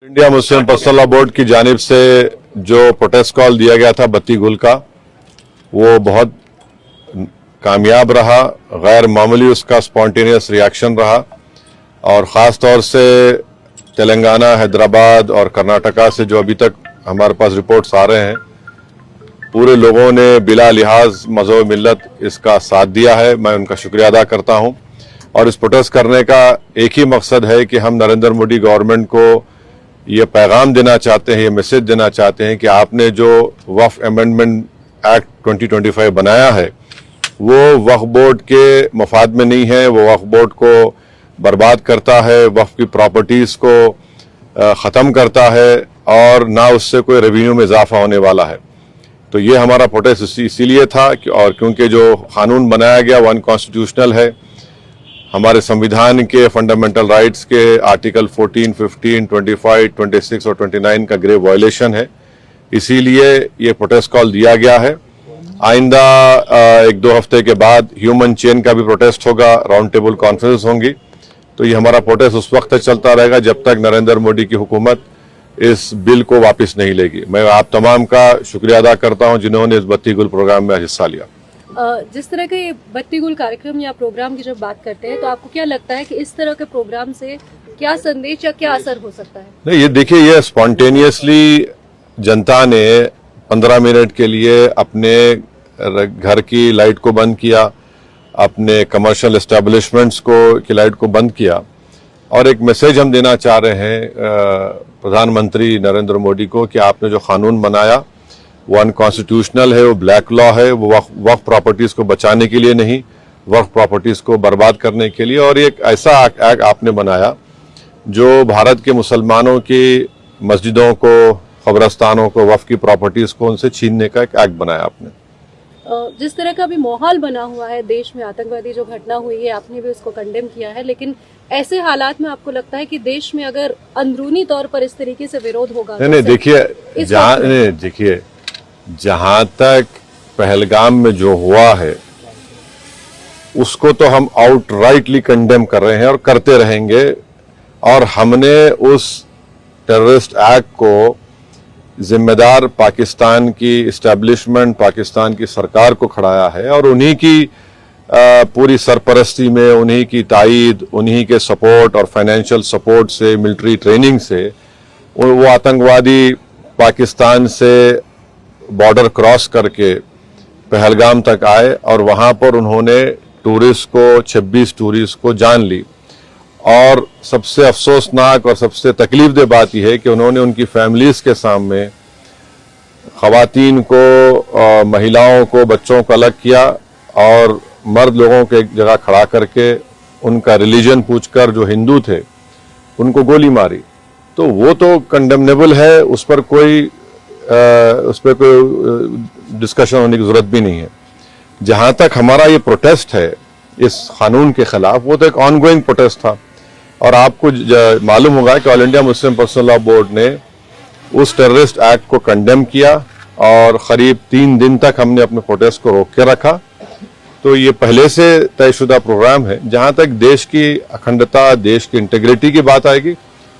India Muslim personal law board की जानिब से जो प्रोटेस्ट कॉल दिया गया था बत्ती गुल का, वो बहुत कामयाब रहा। गैर मामूली उसका स्पॉन्टेनियस रिएक्शन रहा और ख़ास तौर से तेलंगाना, हैदराबाद और कर्नाटका से जो अभी तक हमारे पास रिपोर्ट्स आ रहे हैं, पूरे लोगों ने बिला लिहाज मज़हब मिल्लत इसका साथ दिया है। मैं उनका शुक्रिया अदा करता हूं। और इस प्रोटेस्ट करने का एक ही मकसद है कि हम नरेंद्र मोदी गवर्नमेंट को ये पैगाम देना चाहते हैं, ये मैसेज देना चाहते हैं कि आपने जो वक्फ अमेंडमेंट एक्ट 2025 बनाया है वो वक्फ बोर्ड के मफाद में नहीं है। वो वक्फ बोर्ड को बर्बाद करता है, वक्फ की प्रॉपर्टीज़ को ख़त्म करता है और ना उससे कोई रेवेन्यू में इजाफा होने वाला है। तो ये हमारा प्रोटेस्ट इसीलिए था और क्योंकि जो कानून बनाया गया वो अनकॉन्स्टिट्यूशनल है। हमारे संविधान के फंडामेंटल राइट्स के आर्टिकल 14, 15, 25, 26 और 29 का ग्रेव वायलेशन है। इसीलिए ये प्रोटेस्ट कॉल दिया गया है। आइंदा 1-2 हफ्ते के बाद ह्यूमन चेन का भी प्रोटेस्ट होगा, राउंड टेबल कॉन्फ्रेंस होंगी। तो ये हमारा प्रोटेस्ट उस वक्त तक चलता रहेगा जब तक नरेंद्र मोदी की हुकूमत इस बिल को वापस नहीं लेगी। मैं आप तमाम का शुक्रिया अदा करता हूं जिन्होंने इस बत्ती गुल प्रोग्राम में हिस्सा लिया। जिस तरह के बत्ती गुल कार्यक्रम या प्रोग्राम की जब बात करते हैं तो आपको क्या लगता है कि इस तरह के प्रोग्राम से क्या संदेश या क्या असर हो सकता है? नहीं, ये देखिए, ये स्पॉन्टेनियसली जनता ने 15 मिनट के लिए अपने घर की लाइट को बंद किया, अपने कमर्शियल एस्टेब्लिशमेंट्स की लाइट को बंद किया और एक मैसेज हम देना चाह रहे हैं प्रधानमंत्री नरेंद्र मोदी को कि आपने जो कानून बनाया वो अनकॉन्स्टिट्यूशनल है, वो ब्लैक लॉ है, वो वक्फ प्रॉपर्टीज़ को बचाने के लिए नहीं, वक्फ प्रॉपर्टीज़ को बर्बाद करने के लिए। और एक ऐसा एक्ट आपने बनाया जो भारत के मुसलमानों की मस्जिदों को, कब्रस्तानों को, वक्फ की प्रॉपर्टीज़ को उनसे छीनने का एक एक्ट बनाया आपने। जिस तरह का अभी माहौल बना हुआ है देश में, आतंकवादी जो घटना हुई है, आपने भी उसको कंडेम किया है, लेकिन ऐसे हालात में आपको लगता है कि देश में अगर अंदरूनी तौर पर इस तरीके से विरोध होगा? नहीं, देखिए, जहां तक पहलगाम में जो हुआ है उसको तो हम आउटराइटली कंडेम कर रहे हैं और करते रहेंगे। और हमने उस टेररिस्ट एक्ट को जिम्मेदार पाकिस्तान की इस्टेब्लिशमेंट, पाकिस्तान की सरकार को खड़ाया है और उन्हीं की पूरी सरपरस्ती में, उन्हीं की तायीद, उन्हीं के सपोर्ट और फाइनेंशियल सपोर्ट से, मिलिट्री ट्रेनिंग से वो आतंकवादी पाकिस्तान से बॉर्डर क्रॉस करके पहलगाम तक आए और वहां पर उन्होंने 26 टूरिस्ट को जान ली। और सबसे अफसोसनाक और सबसे तकलीफदेह बात यह है कि उन्होंने उनकी फैमिलीज के सामने खवातीन को, महिलाओं को, बच्चों को अलग किया और मर्द लोगों को एक जगह खड़ा करके उनका रिलीजन पूछकर जो हिंदू थे उनको गोली मारी। तो वो तो कंडेमनेबल है, उस पर कोई डिस्कशन होने की जरूरत भी नहीं है। जहां तक हमारा ये प्रोटेस्ट है इस कानून के खिलाफ, वो तो एक ऑनगोइंग प्रोटेस्ट था और आपको मालूम होगा कि all India Muslim personal law board ने उस टेररिस्ट एक्ट को कंडेम किया और करीब 3 दिन तक हमने अपने प्रोटेस्ट को रोक के रखा। तो ये पहले से तयशुदा प्रोग्राम है। जहां तक देश की अखंडता, देश की इंटीग्रिटी की बात आएगी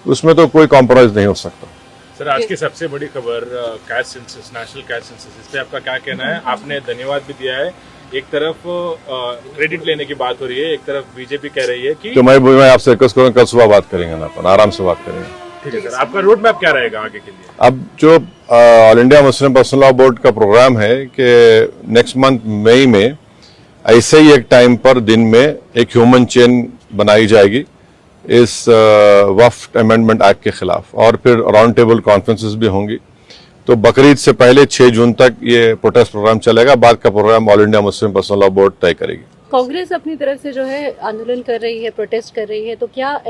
उसमें तो कोई कॉम्प्रोमाइज नहीं हो सकता। सर, आज की सबसे बड़ी खबर caste census, national caste census, इस पे आपका क्या कहना है? आपने धन्यवाद भी दिया है, एक तरफ क्रेडिट लेने की बात हो रही है, एक तरफ बीजेपी कह रही है कि तो मैं आपसे रिक्वेस्ट करूंगा, कल सुबह बात करेंगे ना, अपन आराम से बात करेंगे। ठीक है सर, आपका रोड मैप क्या रहेगा आगे के लिए? अब जो all India Muslim personal law board का प्रोग्राम है कि नेक्स्ट मंथ मई में ऐसे ही एक टाइम पर दिन में एक ह्यूमन चेन बनाई जाएगी इस वक्फ अमेंडमेंट एक्ट के खिलाफ और फिर राउंड टेबल कॉन्फ्रेंसेस भी होंगी। तो बकरीद से पहले 6 जून तक ये प्रोटेस्ट प्रोग्राम चलेगा। बाद का program all India Muslim personal law board तय करेगी। कांग्रेस अपनी तरफ से जो है आंदोलन कर रही है, प्रोटेस्ट कर रही है, तो क्या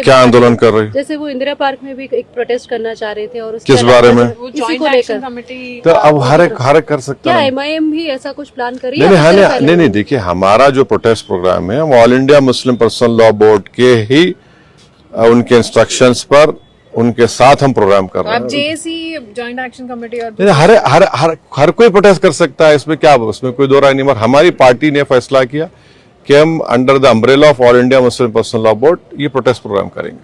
क्या आंदोलन कर रही है? जैसे वो इंदिरा पार्क में भी एक प्रोटेस्ट करना चाह रहे थे और किस बारे में? इसी को लेकर। तो अब हर एक कर सकता है। क्या MIM भी ऐसा कुछ प्लान कर रही है? नहीं, देखिए, हमारा जो प्रोटेस्ट प्रोग्राम है वो all India Muslim personal law board के ही उनके इंस्ट्रक्शंस पर, उनके साथ हम प्रोग्राम कर रहे हैं। JAC जॉइंट एक्शन कमेटी और हर कोई प्रोटेस्ट कर सकता है, इसमें क्या, उसमें कोई दो राय नहीं। मगर हमारी पार्टी ने फैसला किया कि हम under the umbrella of all India Muslim personal law board ये प्रोटेस्ट प्रोग्राम करेंगे।